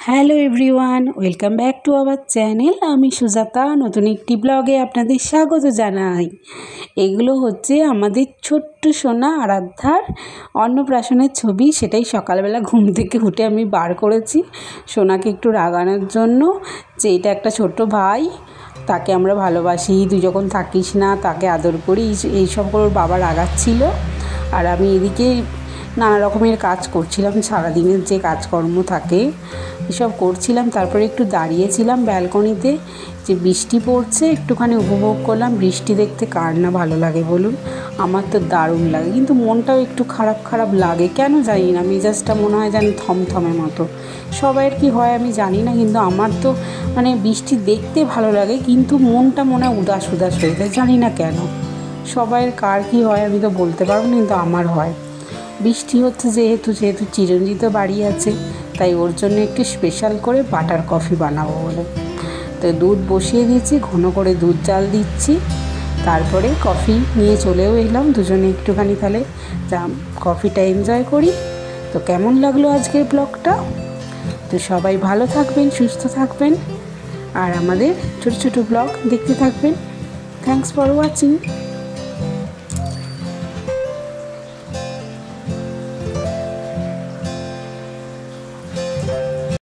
Hello everyone, welcome back to our channel. আমি সুজাতা নতুন একটি ব্লগে আপনাদের স্বাগত জানাই। এগুলো হচ্ছে আমাদের ছোট্ট সোনা আরাধ্যার অন্নপ্রাশনের ছবি। সেটাই সকালবেলা ঘুম থেকে উঠে আমি বার করেছি সোনাকে একটু রাগানোর জন্য, যে এটা একটা ছোট্ট ভাই, তাকে আমরা ভালোবাসি, তুই যখন থাকিস না তাকে আদর করি, এইসব করে ওর বাবা রাগাচ্ছিল। আর আমি এদিকে নানা রকমের কাজ করছিলাম, সারাদিনের যে কাজকর্ম থাকে এসব করছিলাম। তারপরে একটু দাঁড়িয়েছিলাম ব্যালকনিতে, যে বৃষ্টি পড়ছে একটুখানি উপভোগ করলাম। বৃষ্টি দেখতে কার না ভালো লাগে বলুন? আমার তো দারুণ লাগে, কিন্তু মনটাও একটু খারাপ খারাপ লাগে, কেন জানি না। মেজাজটা মনে হয় যেন থমথমে মতো। সবাইয়ের কি হয় আমি জানি না, কিন্তু আমার তো মানে বৃষ্টি দেখতে ভালো লাগে, কিন্তু মনটা মনে হয় উদাস উদাস হয়ে যায়, জানি না কেন। সবাইয়ের কার কী হয় আমি তো বলতে পারবো না, কিন্তু আমার হয়। বৃষ্টি হচ্ছে যেহেতু চিরঞ্জিত বাড়ি আছে, তাই ওর জন্য একটু স্পেশাল করে বাটার কফি বানাবো বলে তো দুধ বসিয়ে দিয়েছি, ঘন করে দুধ জাল দিচ্ছি। তারপরে কফি নিয়ে চলেও এলাম, দুজনে একটুখানি তাহলে কফিটা এনজয় করি। তো কেমন লাগলো আজকের ব্লগটা? তো সবাই ভালো থাকবেন, সুস্থ থাকবেন, আর আমাদের ছোটো ছোটো ব্লগ দেখতে থাকবেন। Thanks for watching.